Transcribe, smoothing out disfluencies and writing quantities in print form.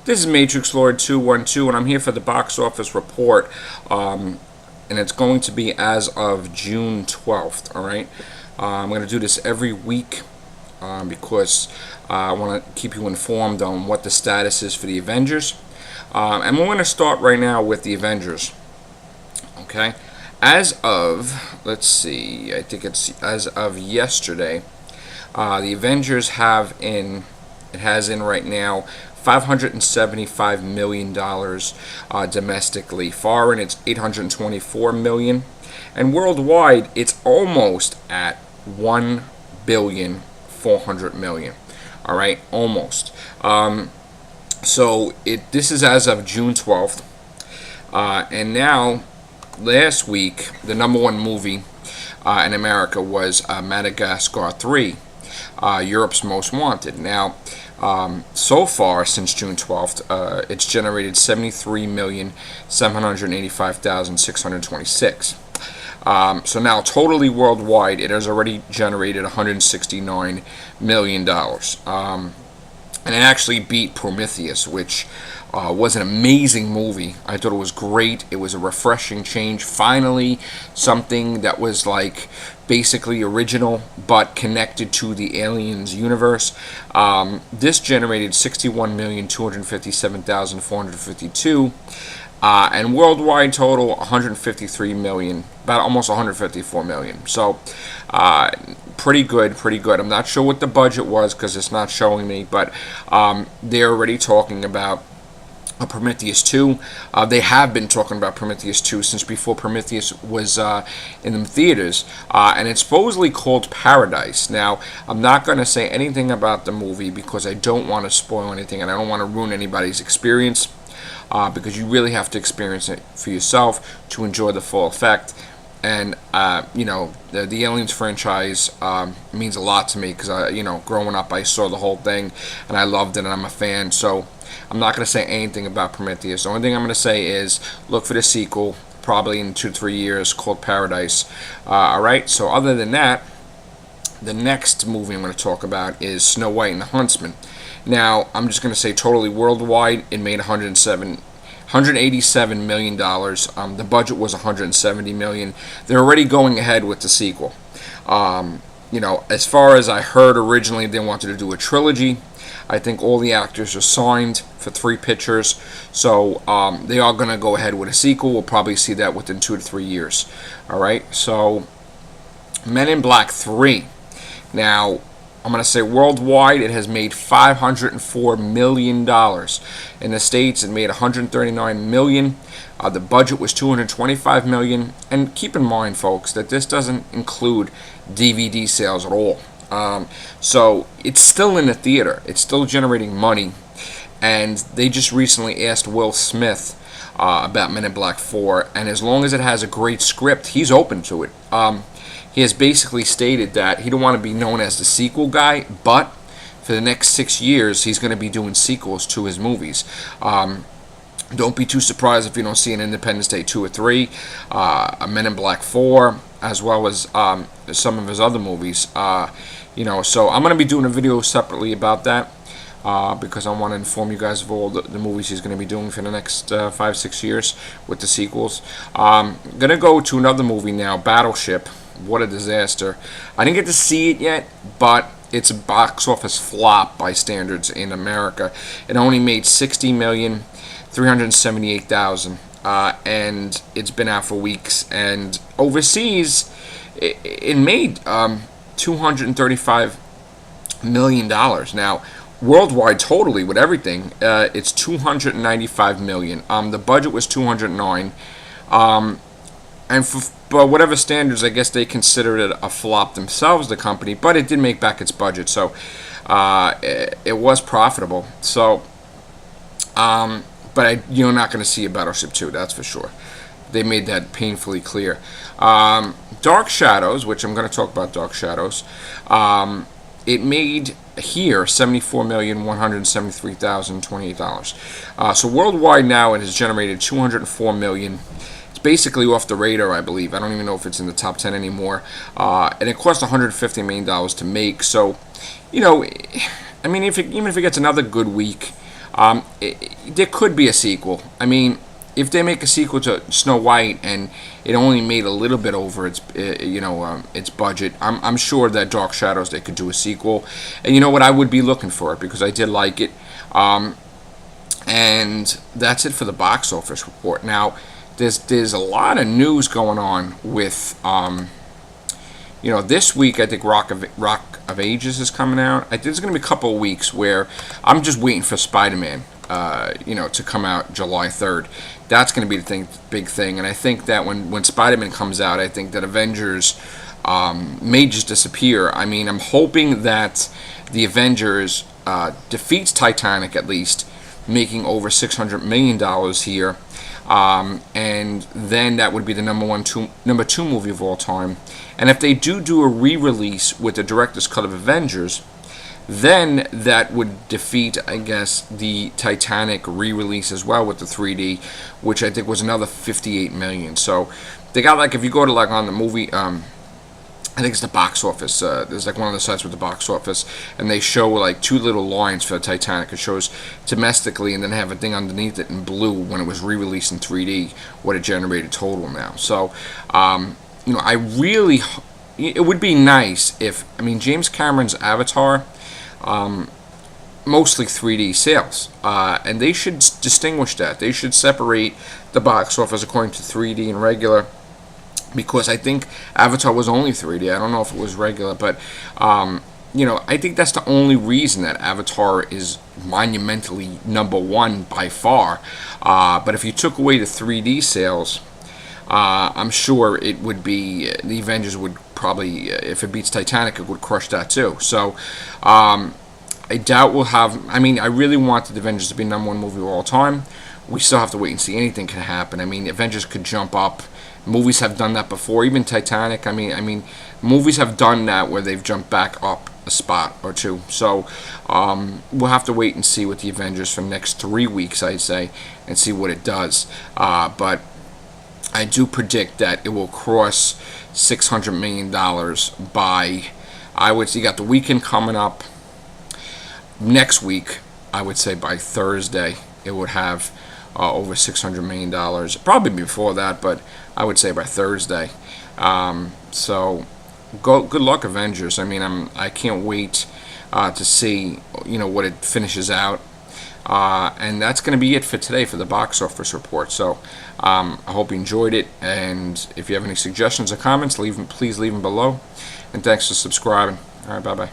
This is Matrixlord212, and I'm here for the box office report, and it's going to be as of June 12th, alright? I'm going to do this every week because I want to keep you informed on what the status is for the Avengers. And we're going to start right now with the Avengers, okay? As of, let's see, I think it's as of yesterday, the Avengers has in right now $575 million domestically. Foreign, it's $824 million, and worldwide, it's almost at $1.4 billion. All right, almost. So this is as of June 12th, and now last week the #1 movie in America was Madagascar 3. Europe's Most Wanted. Now, so far since June 12th, it's generated 73,785,626. So now, totally worldwide, it has already generated $169 million. And it actually beat Prometheus, which was an amazing movie. I thought it was great. It was a refreshing change. Finally, something that was like basically original but connected to the Aliens universe. This generated 61,257,452. And worldwide total 153 million, about almost 154 million. So pretty good. I'm not sure what the budget was because it's not showing me, but they're already talking about Prometheus 2. They have been talking about Prometheus 2 since before Prometheus was in the theaters, and it's supposedly called Paradise. Now, I'm not going to say anything about the movie because I don't want to spoil anything and I don't want to ruin anybody's experience, because you really have to experience it for yourself to enjoy the full effect. And you know, the Aliens franchise means a lot to me because growing up I saw the whole thing and I loved it and I'm a fan. So I'm not going to say anything about Prometheus. The only thing I'm going to say is look for the sequel, probably in 2 to 3 years, called Paradise. Alright, so other than that, the next movie I'm going to talk about is Snow White and the Huntsman. Now, I'm just going to say totally worldwide, it made $187 million. The budget was $170 million. They're already going ahead with the sequel. As far as I heard originally, they wanted to do a trilogy. I think all the actors are signed for 3 pictures, so they are going to go ahead with a sequel. We'll probably see that within 2 to 3 years. Alright, so Men in Black 3. Now, I'm going to say worldwide it has made $504 million. In the States it made $139 million. The budget was $225 million. And keep in mind, folks, that this doesn't include DVD sales at all. So it's still in the theater. It's still generating money. And they just recently asked Will Smith about Men in Black 4. And as long as it has a great script, he's open to it. He has basically stated that he don't want to be known as the sequel guy, but for the next 6 years, he's going to be doing sequels to his movies. Don't be too surprised if you don't see an Independence Day 2 or 3, a Men in Black 4, as well as some of his other movies. So I'm going to be doing a video separately about that, because I want to inform you guys of all the movies he's going to be doing for the next 5-6 years with the sequels. I'm going to go to another movie now, Battleship. What a disaster. I didn't get to see it yet, but it's a box office flop by standards in America. It only made $60,378,000, and it's been out for weeks. And overseas, it made $235 million. Now, worldwide, totally with everything, it's $295 million. The budget was $209 million. And for whatever standards, I guess they considered it a flop themselves, the company, but it did make back its budget, so it was profitable. So, but you're not going to see a Battleship 2, that's for sure. They made that painfully clear. Dark Shadows, which I'm going to talk about Dark Shadows, it made here $74,173,028. So worldwide now it has generated $204 million. Basically off the radar, I believe. I don't even know if it's in the top 10 anymore. And it cost $150 million to make. So, I mean, even if it gets another good week, There could be a sequel. I mean, if they make a sequel to Snow White and it only made a little bit over its its budget, I'm sure that Dark Shadows they could do a sequel. And you know what, I would be looking for it because I did like it. And that's it for the box office report. Now, there's a lot of news going on with this week I think Rock of Ages is coming out. I think there's going to be a couple of weeks where I'm just waiting for Spider-Man to come out July 3rd. That's going to be the big thing. And I think that when Spider-Man comes out, I think that Avengers may just disappear. I mean, I'm hoping that the Avengers defeats Titanic at least, making over $600 million here. And then that would be the number 2 movie of all time. And if they do a re-release with the director's cut of Avengers, then that would defeat, I guess, the Titanic re-release as well with the 3D, which I think was another $58 million. So they got, like, if you go to, like, on the movie, I think it's the box office. There's like one of the sites with the box office, and they show like 2 little lines for the Titanic. It shows domestically, and then have a thing underneath it in blue when it was re-released in 3D, what it generated total now. So, I really, it would be nice if, I mean, James Cameron's Avatar, mostly 3D sales, and they should distinguish that. They should separate the box office according to 3D and regular. Because I think Avatar was only 3D. I don't know if it was regular, but I think that's the only reason that Avatar is monumentally number 1 by far. But if you took away the 3D sales, I'm sure it would be, the Avengers would probably, if it beats Titanic, it would crush that too. So I doubt we'll have, I mean, I really wanted the Avengers to be number 1 movie of all time. We still have to wait and see. Anything can happen. I mean, Avengers could jump up. Movies have done that before, even Titanic. I mean, movies have done that where they've jumped back up a spot or 2. So we'll have to wait and see with the Avengers for the next 3 weeks, I'd say, and see what it does. But I do predict that it will cross $600 million by, I would say, you got the weekend coming up. Next week, I would say by Thursday, it would have over $600 million. Probably before that, but I would say by Thursday. So good luck, Avengers. I mean, I can't wait to see what it finishes out. And that's going to be it for today for the box office report. So I hope you enjoyed it, and if you have any suggestions or comments, please leave them below. And thanks for subscribing. All right, bye bye.